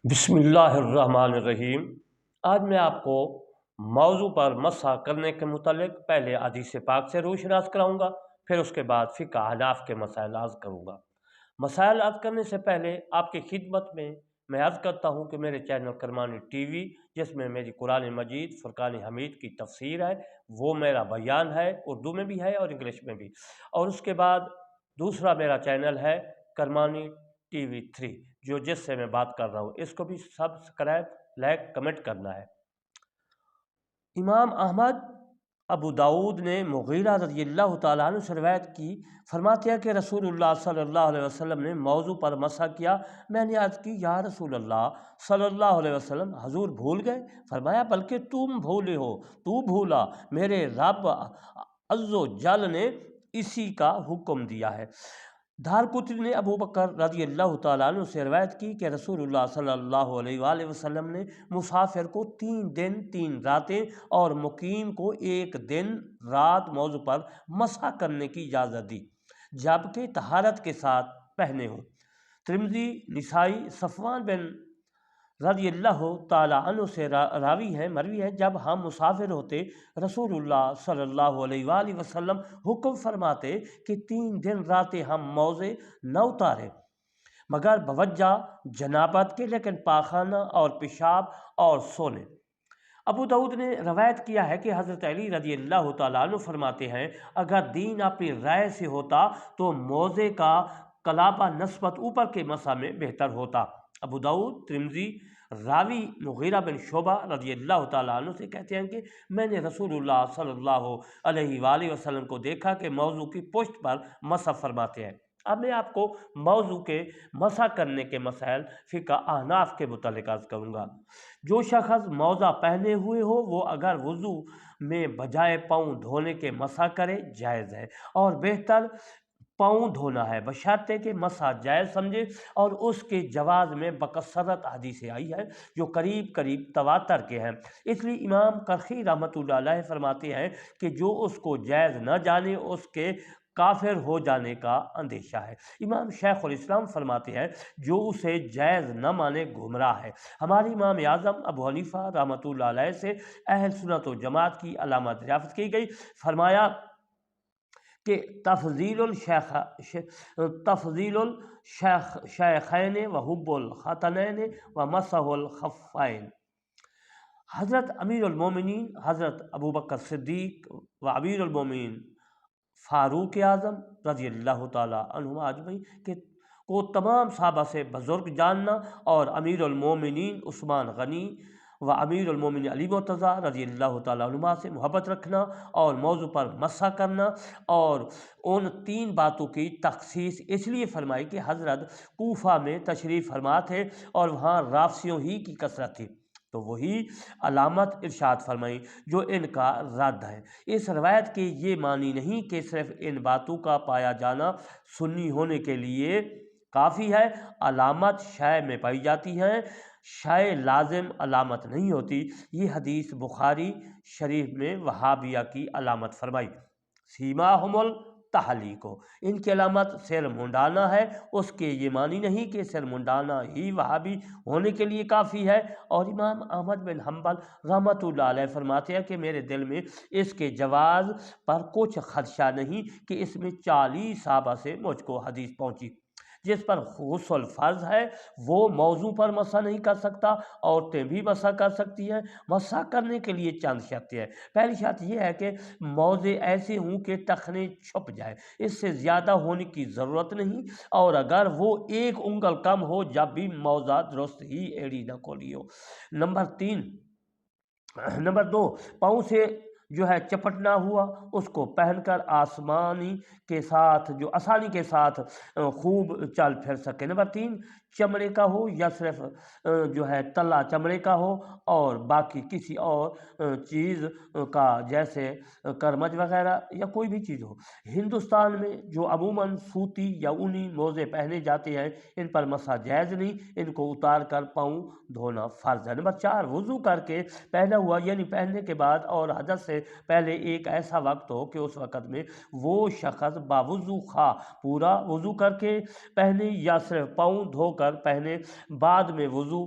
بسم اللہ الرحمن الرحیم۔ آج میں آپ کو موضوع پر مسح کرنے کے متعلق پہلے حدیث پاک سے روشناس کراؤں گا، پھر اس کے بعد فقہ احناف کے مسائل عرض کروں گا۔ مسائل عرض کرنے سے پہلے آپ کی خدمت میں عرض کرتا ہوں کہ میرے چینل کرمانی ٹی وی، جس میں میری قرآن مجید فرقان حمید کی تفسیر ہے، وہ میرا بیان ہے، اردو میں بھی ہے اور انگلش میں بھی، اور اس کے بعد دوسرا میرا چینل ہے کرمانی ٹی وی 3، جس سے میں بات کر رہا ہوں، اس کو بھی سبسکرائب، لائک، کمنٹ کرنا ہے۔ امام احمد ابو داود نے مغیرہ رضی اللہ تعالیٰ عنہ سے روایت کی، فرماتے ہیں کہ رسول اللہ صلی اللہ علیہ وسلم نے موضوع پر مسح کیا۔ میں نے عرض کی، یا رسول اللہ صلی اللہ علیہ وسلم، حضور بھول گئے؟ فرمایا، بلکہ تم بھولے ہو، تو بھولا، میرے رب عز و جل نے اسی کا حکم دیا ہے۔ دارقطنی نے ابو بکر رضی اللہ تعالیٰ عنہ سے روایت کی کہ رسول اللہ صلی اللہ علیہ وآلہ وسلم نے مسافر کو 3 دن 3 راتیں اور مقیم کو 1 دن رات موضوع پر مسح کرنے کی اجازت دی، جبکہ طہارت کے ساتھ پہنے ہوں۔ ترمذی، نسائی، صفوان بن رضی اللہ تعالیٰ عنہ سے مروی ہے، جب ہم مسافر ہوتے رسول اللہ صلی اللہ علیہ وآلہ وسلم حکم فرماتے کہ 3 دن راتیں ہم موضع نہ اتارے مگر بوجہ جنابت کے، لیکن پاخانہ اور پیشاب اور سونے۔ ابو داود نے روایت کیا ہے کہ حضرت علی رضی اللہ تعالیٰ عنہ فرماتے ہیں، اگر دین اپنی رائے سے ہوتا تو موضع کا کلابہ نسبت اوپر کے مسح میں بہتر ہوتا۔ ابو داود، ترمذی، راوی مغیرہ بن شعبہ رضی اللہ تعالیٰ عنہ سے کہتے ہیں کہ میں نے رسول اللہ صلی اللہ علیہ وآلہ وسلم کو دیکھا کہ موضوع کی پشت پر مسح فرماتے ہیں۔ اب میں آپ کو موضوع کے مسح کرنے کے مسائل فقہ احناف کے متعلق عرض کروں گا۔ جو شخص موزہ پہنے ہوئے ہو، وہ اگر وضو میں بجائے پاؤں دھونے کے مسح کرے جائز ہے، اور بہتر پاؤں دھونا ہے، بشرطے کہ مسح جائز سمجھے، اور اس کے جواز میں بکثرت حدیثیں آئی ہے جو قریب تواتر کے ہیں۔ اس لیے امام کرخی رحمۃ اللہ علیہ فرماتے ہیں کہ جو اس کو جائز نہ جانے، اس کے کافر ہو جانے کا اندیشہ ہے۔ امام شیخ الاسلام فرماتے ہیں، جو اسے جائز نہ مانے گمراہ ہے۔ ہمارے امام اعظم ابو حنیفہ رحمۃ اللہ علیہ سے اہل سنت و جماعت کی علامت دریافت کی گئی، فرمایا کہ تفضیل الشیخین و حب الختنین و مسح الخفین۔ حضرت امیر المومنین حضرت ابو بکر صدیق و امیر المومنین فاروق اعظم رضی اللہ تعالیٰ عنہما اجمعین کو تمام صحابہ سے بزرگ جاننا، اور امیر المومنین عثمان غنی و امیر المومنین علی مرتضیٰ رضی اللہ تعالیٰ عنہما سے محبت رکھنا، اور موضوع پر مسح کرنا، اور ان 3 باتوں کی تخصیص اس لیے فرمائی کہ حضرت کوفہ میں تشریف فرما تھے اور وہاں رافضیوں ہی کی کثرت تھی، تو وہی علامت ارشاد فرمائی جو ان کا رد ہے۔ اس روایت کے یہ معنی نہیں کہ صرف ان باتوں کا پایا جانا سنی ہونے کے لیے کافی ہے۔ علامت شے میں پائی جاتی ہے، شے لازم علامت نہیں ہوتی۔ یہ حدیث بخاری شریف میں وہابیہ کی علامت فرمائی، سیماہم التحلیق، ان کی علامت سر منڈانا ہے۔ اس کے یہ معنی نہیں کہ سر منڈانا ہی وہابی ہونے کے لیے کافی ہے۔ اور امام احمد بن حنبل رحمۃ اللہ علیہ فرماتے ہیں کہ میرے دل میں اس کے جواز پر کچھ خدشہ نہیں کہ اس میں 40 صحابہ سے مجھ کو حدیث پہنچی جس پر غسل فرض ہے، وہ موضوع پر مسح نہیں کر سکتا، عورتیں بھی مسح کر سکتی ہیں۔ مسح کرنے کے لیے چند شرطیں ہیں۔ پہلی شرط یہ ہے کہ موضع ایسے ہوں کہ ٹخنے چھپ جائے، اس سے زیادہ ہونے کی ضرورت نہیں، اور اگر وہ 1 انگل کم ہو جب بھی موضع درست ہی ایڑی نہ کھولی ہو۔ نمبر 2، پاؤں سے چپٹنا ہوا، اس کو پہن کر آسانی کے ساتھ خوب چل پھر سکے۔ نمبر 3، چمڑے کا ہو یا صرف تلا چمڑے کا ہو، اور باقی کسی اور چیز کا جیسے کرمچ وغیرہ یا کوئی بھی چیز ہو۔ ہندوستان میں جو عموماً سوتی یا اونی موزے پہنے جاتے ہیں، ان پر مسح جائز نہیں، ان کو اتار کر پاؤں دھونا فرض ہے۔ نمبر 4، وضو کر کے پہنا ہوا، یعنی پہننے کے بعد اور حدث سے پہلے ایک ایسا وقت ہو کہ اس وقت میں وہ شخص باوضو خواہ پورا وضو کر کے پہنے یا صرف پاؤں دھو کر پہنے، بعد میں وضو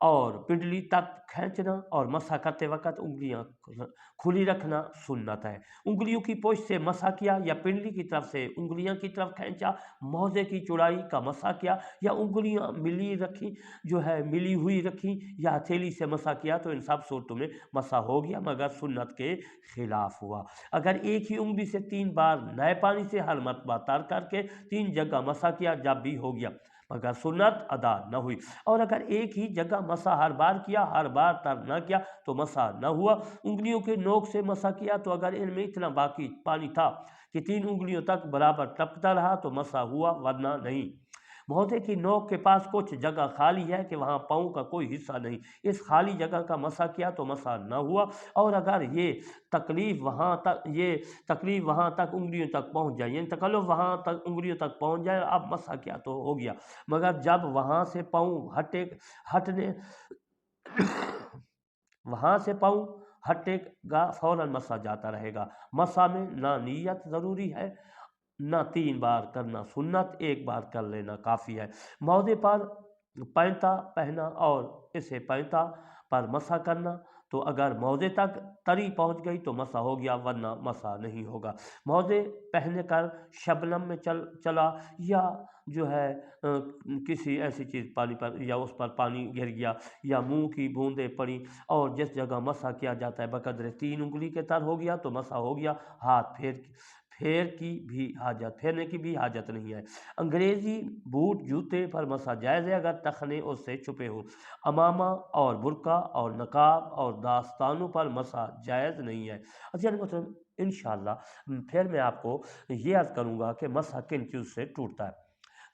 اور پنڈلی تک کھینچنا اور مسح کرتے وقت انگلیاں کھلی رکھنا سنت ہے۔ انگلیوں کی پوچھ سے مسح کیا یا پنڈلی کی طرف سے انگلیاں کی طرف کھینچا، موزے کی چوڑائی کا مسح کیا یا انگلیاں ملی ہوئی رکھی یا ہتھیلی سے مسح کیا تو ان سب صورتوں میں مسح ہو گیا مگر سنت کے خلاف ہوا۔ اگر ایک ہی انگلی سے 3 بار نئے پانی سے ہر مرتبہ تر کر کے 3 جگہ مسح کیا جب بھی ہو گیا مگر سنت ادا نہ ہوئی، اور اگر ایک ہی جگہ مسح ہر بار کیا ہر بار تر نہ کیا تو مسح نہ ہوا۔ انگلیوں کے نوک سے مسح کیا تو اگر ان میں اتنا باقی پانی تھا کہ 3 انگلیوں تک برابر ٹپکتا رہا تو مسح ہوا ورنہ نہیں۔ موزے کی نوک کے پاس کچھ جگہ خالی ہے کہ وہاں پاؤں کا کوئی حصہ نہیں، اس خالی جگہ کا مسح کیا تو مسح نہ ہوا، اور اگر یہ تکلیف وہاں تک انگلیوں تک پہنچ جائے، یعنی تکلف وہاں تک انگلیوں تک پہنچ جائے، اب مسح کیا تو ہو گیا مگر جب وہاں سے پاؤں ہٹے گا فوراً مسح جاتا رہے گا۔ مسح میں نہ نیت ضروری ہے نہ 3 بار کرنا سنت، 1 بار کر لینا کافی ہے۔ موزے پر پینتا پہنا اور اسے پینتا پر مسح کرنا، تو اگر موزے تک تری پہنچ گئی تو مسح ہو گیا ورنہ مسح نہیں ہوگا۔ موزے پہن کر شبنم میں چلا یا کسی ایسی چیز پانی پر یا اس پر پانی گر گیا یا منہ کی بوندیں پڑی اور جس جگہ مسح کیا جاتا ہے بقدر 3 انگلی کے تر ہو گیا تو مسح ہو گیا، ہاتھ پھیرنے کی بھی حاجت نہیں ہے۔ انگریزی بوٹ جوتے پر مسح جائز ہے اگر ٹخنے اس سے چھپے ہوں۔ امامہ اور برقع اور نقاب اور داستانوں پر مسح جائز نہیں ہے۔ مطلب انشاءاللہ پھر میں آپ کو یہ عرض کروں گا کہ مسح کن چیز سے ٹوٹتا ہے۔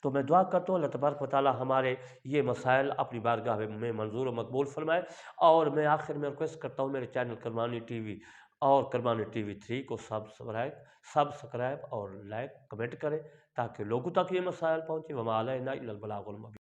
تو میں دعا کرتا ہوں اللہ تبارک و تعالی ہمارے یہ مسائل اپنی بارگاہ میں منظور و مقبول فرمائے، اور میں آخر میں ریکویسٹ کرتا ہوں میرے چینل کرمانی ٹی وی اور کرمانی ٹی وی 3 کو سبسکرائب اور لائک کمنٹ کریں تاکہ لوگوں تک یہ مسائل پہنچے۔ وما علینا الا البلاغ المبین۔